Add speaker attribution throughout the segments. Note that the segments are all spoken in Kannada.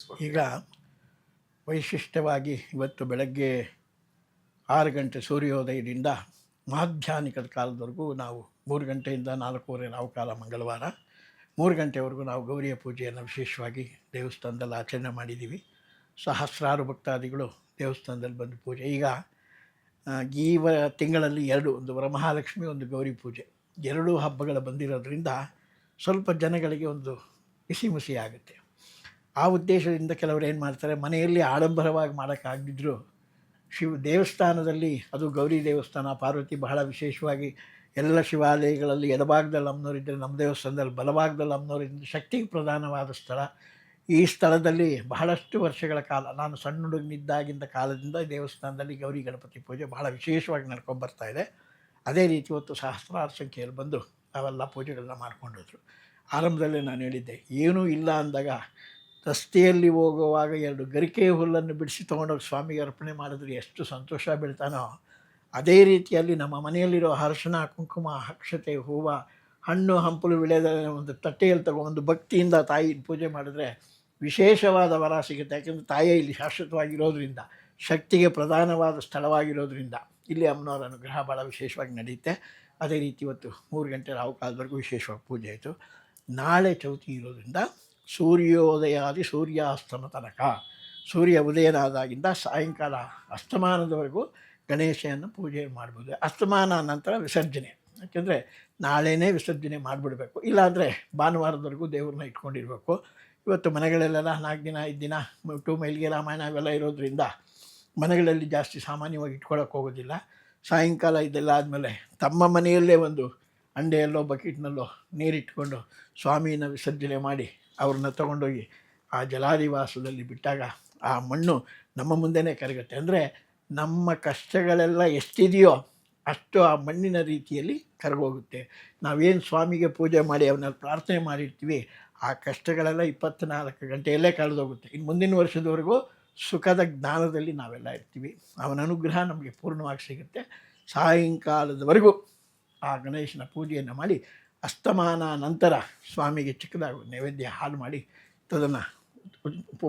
Speaker 1: ಈಗ ವೈಶಿಷ್ಟ್ಯವಾಗಿ ಇವತ್ತು ಬೆಳಗ್ಗೆ 6 ಗಂಟೆ ಸೂರ್ಯೋದಯದಿಂದ ಮಾಧ್ಯಾಹ್ನಿಕದ ಕಾಲದವರೆಗೂ ನಾವು 3 ಗಂಟೆಯಿಂದ 4:15 ರಾಹುಕಾಲ ಮಂಗಳವಾರ 3 ಗಂಟೆವರೆಗೂ ನಾವು ಗೌರಿಯ ಪೂಜೆಯನ್ನು ವಿಶೇಷವಾಗಿ ದೇವಸ್ಥಾನದಲ್ಲಿ ಆಚರಣೆ ಮಾಡಿದ್ದೀವಿ. ಸಹಸ್ರಾರು ಭಕ್ತಾದಿಗಳು ದೇವಸ್ಥಾನದಲ್ಲಿ ಬಂದು ಪೂಜೆ. ಈಗ ಈ ತಿಂಗಳಲ್ಲಿ ಒಂದು ವರಮಹಾಲಕ್ಷ್ಮಿ, ಒಂದು ಗೌರಿ ಪೂಜೆ, ಎರಡೂ ಹಬ್ಬಗಳು ಬಂದಿರೋದ್ರಿಂದ ಸ್ವಲ್ಪ ಜನಗಳಿಗೆ ಒಂದು ಬಿಸಿ ಆಗುತ್ತೆ. ಆ ಉದ್ದೇಶದಿಂದ ಕೆಲವರು ಏನು ಮಾಡ್ತಾರೆ, ಮನೆಯಲ್ಲಿ ಆಡಂಬರವಾಗಿ ಮಾಡೋಕ್ಕಾಗದಿದ್ದರೂ ದೇವಸ್ಥಾನದಲ್ಲಿ, ಅದು ಗೌರಿ ದೇವಸ್ಥಾನ, ಪಾರ್ವತಿ ಬಹಳ ವಿಶೇಷವಾಗಿ ಎಲ್ಲ ಶಿವಾಲಯಗಳಲ್ಲಿ ಎಡಭಾಗದಲ್ಲಿ ಅಮ್ಮನವರಿದ್ದರೆ, ನಮ್ಮ ದೇವಸ್ಥಾನದಲ್ಲಿ ಬಲಭಾಗದಲ್ಲಿ ಅಮ್ಮನವರಿದ್ದರೆ ಶಕ್ತಿಗೆ ಪ್ರಧಾನವಾದ ಸ್ಥಳ. ಈ ಸ್ಥಳದಲ್ಲಿ ಬಹಳಷ್ಟು ವರ್ಷಗಳ ಕಾಲ, ನಾನು ಸಣ್ಣ ಹುಡುಗನಿದ್ದಾಗಿಂದ ಕಾಲದಿಂದ ದೇವಸ್ಥಾನದಲ್ಲಿ ಗೌರಿ ಗಣಪತಿ ಪೂಜೆ ಬಹಳ ವಿಶೇಷವಾಗಿ ನಡ್ಕೊಂಡ್ಬರ್ತಾ ಇದೆ. ಅದೇ ರೀತಿ ಇವತ್ತು ಸಹಸ್ರಾರು ಸಂಖ್ಯೆಯಲ್ಲಿ ಬಂದು ಅವೆಲ್ಲ ಪೂಜೆಗಳನ್ನ ಮಾಡ್ಕೊಂಡೋದ್ರು. ಆರಂಭದಲ್ಲೇ ನಾನು ಹೇಳಿದ್ದೆ, ಏನೂ ಇಲ್ಲ ಅಂದಾಗ ರಸ್ತೆಯಲ್ಲಿ ಹೋಗುವಾಗ 2 ಗರಿಕೆ ಹುಲ್ಲನ್ನು ಬಿಡಿಸಿ ತೊಗೊಂಡೋಗಿ ಸ್ವಾಮಿಗೆ ಅರ್ಪಣೆ ಮಾಡಿದ್ರೆ ಎಷ್ಟು ಸಂತೋಷ ಬೀಳ್ತಾನೋ, ಅದೇ ರೀತಿಯಲ್ಲಿ ನಮ್ಮ ಮನೆಯಲ್ಲಿರೋ ಅರಿಶಿಣ, ಕುಂಕುಮ, ಅಕ್ಷತೆ, ಹೂವು, ಹಣ್ಣು ಹಂಪಲು ವಿಳೆದ ಒಂದು ತಟ್ಟೆಯಲ್ಲಿ ತಗೊಂಡು ಭಕ್ತಿಯಿಂದ ತಾಯಿ ಪೂಜೆ ಮಾಡಿದ್ರೆ ವಿಶೇಷವಾದ ವರ ಸಿಗುತ್ತೆ. ಯಾಕೆಂದರೆ ತಾಯಿಯೇ ಇಲ್ಲಿ ಶಾಶ್ವತವಾಗಿರೋದ್ರಿಂದ, ಶಕ್ತಿಗೆ ಪ್ರಧಾನವಾದ ಸ್ಥಳವಾಗಿರೋದ್ರಿಂದ ಇಲ್ಲಿ ಅಮ್ಮನವರ ಅನುಗ್ರಹ ಭಾಳ ವಿಶೇಷವಾಗಿ ನಡೆಯುತ್ತೆ. ಅದೇ ರೀತಿ ಇವತ್ತು 3 ಗಂಟೆ ರಾಹುಕಾಲದವರೆಗೂ ವಿಶೇಷವಾಗಿ ಪೂಜೆ ಆಯಿತು. ನಾಳೆ ಚೌತಿ ಇರೋದ್ರಿಂದ ಸೂರ್ಯೋದಯಾದಿ ಸೂರ್ಯಾಸ್ತಮ ತನಕ, ಸೂರ್ಯ ಉದಯನಾದಾಗಿಂದ ಸಾಯಂಕಾಲ ಅಸ್ತಮಾನದವರೆಗೂ ಗಣೇಶನ ಪೂಜೆ ಮಾಡ್ಬೋದು. ಅಸ್ತಮಾನ ನಂತರ ವಿಸರ್ಜನೆ, ಯಾಕೆಂದರೆ ನಾಳೆನೇ ವಿಸರ್ಜನೆ ಮಾಡಿಬಿಡಬೇಕು. ಇಲ್ಲಾಂದರೆ ಭಾನುವಾರದವರೆಗೂ ದೇವ್ರನ್ನ ಇಟ್ಕೊಂಡಿರಬೇಕು. ಇವತ್ತು ಮನೆಗಳಲ್ಲೆಲ್ಲ 4 ದಿನ 5 ದಿನ ಮೈಲಿಗೆ ರಾಮಾಯಣ ಅವೆಲ್ಲ ಇರೋದ್ರಿಂದ ಮನೆಗಳಲ್ಲಿ ಜಾಸ್ತಿ ಸಾಮಾನ್ಯವಾಗಿ ಇಟ್ಕೊಳ್ಳೋಕೆ ಹೋಗೋದಿಲ್ಲ. ಸಾಯಂಕಾಲ ಇದೆಲ್ಲ ಆದಮೇಲೆ ತಮ್ಮ ಮನೆಯಲ್ಲೇ ಒಂದು ಅಂಡೆಯಲ್ಲೋ ಬಕೆಟ್ನಲ್ಲೋ ನೀರಿಟ್ಕೊಂಡು ಸ್ವಾಮಿನ ವಿಸರ್ಜನೆ ಮಾಡಿ ಅವ್ರನ್ನ ತೊಗೊಂಡೋಗಿ ಆ ಜಲಾದಿವಾಸದಲ್ಲಿ ಬಿಟ್ಟಾಗ ಆ ಮಣ್ಣು ನಮ್ಮ ಮುಂದೆನೇ ಕರಗುತ್ತೆ. ಅಂದರೆ ನಮ್ಮ ಕಷ್ಟಗಳೆಲ್ಲ ಎಷ್ಟಿದೆಯೋ ಅಷ್ಟು ಆ ಮಣ್ಣಿನ ರೀತಿಯಲ್ಲಿ ಕರಗೋಗುತ್ತೆ. ನಾವೇನು ಸ್ವಾಮಿಗೆ ಪೂಜೆ ಮಾಡಿ ಅವನ್ನ ಪ್ರಾರ್ಥನೆ ಮಾಡಿರ್ತೀವಿ, ಆ ಕಷ್ಟಗಳೆಲ್ಲ 24 ಗಂಟೆಯಲ್ಲೇ ಕಳೆದೋಗುತ್ತೆ. ಇನ್ನು ಮುಂದಿನ ವರ್ಷದವರೆಗೂ ಸುಖದ ಜ್ಞಾನದಲ್ಲಿ ನಾವೆಲ್ಲ ಇರ್ತೀವಿ. ಅವನ ಅನುಗ್ರಹ ನಮಗೆ ಪೂರ್ಣವಾಗಿ ಸಿಗುತ್ತೆ. ಸಾಯಂಕಾಲದವರೆಗೂ ಆ ಗಣೇಶನ ಪೂಜೆಯನ್ನು ಮಾಡಿ ಅಸ್ತಮಾನ ನಂತರ ಸ್ವಾಮಿಗೆ ಚಿಕ್ಕದಾಗಿ ನೈವೇದ್ಯ ಹಾಲು ಮಾಡಿ ಅದನ್ನು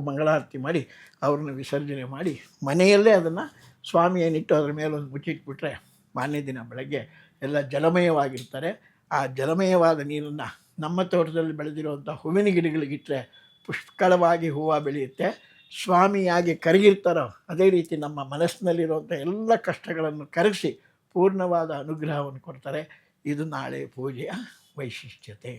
Speaker 1: ಮಂಗಳಾರತಿ ಮಾಡಿ ಅವ್ರನ್ನ ವಿಸರ್ಜನೆ ಮಾಡಿ ಮನೆಯಲ್ಲೇ ಅದನ್ನು ಸ್ವಾಮಿಯನ್ನಿಟ್ಟು ಅದರ ಮೇಲೊಂದು ಮುಚ್ಚಿಟ್ಬಿಟ್ರೆ ಮಾರನೇ ದಿನ ಬೆಳಗ್ಗೆ ಎಲ್ಲ ಜಲಮಯವಾಗಿರ್ತಾರೆ. ಆ ಜಲಮಯವಾದ ನೀರನ್ನು ನಮ್ಮ ತೋಟದಲ್ಲಿ ಬೆಳೆದಿರುವಂಥ ಹೂವಿನ ಗಿಡಗಳಿಗಿಟ್ಟರೆ ಪುಷ್ಕಳವಾಗಿ ಹೂವು ಬೆಳೆಯುತ್ತೆ. ಸ್ವಾಮಿ ಹೇಗೆ ಕರಗಿರ್ತಾರೋ ಅದೇ ರೀತಿ ನಮ್ಮ ಮನಸ್ಸಿನಲ್ಲಿರುವಂಥ ಎಲ್ಲ ಕಷ್ಟಗಳನ್ನು ಕರಗಿಸಿ ಪೂರ್ಣವಾದ ಅನುಗ್ರಹವನ್ನು ಕೊಡ್ತಾರೆ. ಇದು ನಾಳೆ ಪೂಜೆಯ ವೈಶಿಷ್ಟ್ಯತೆ.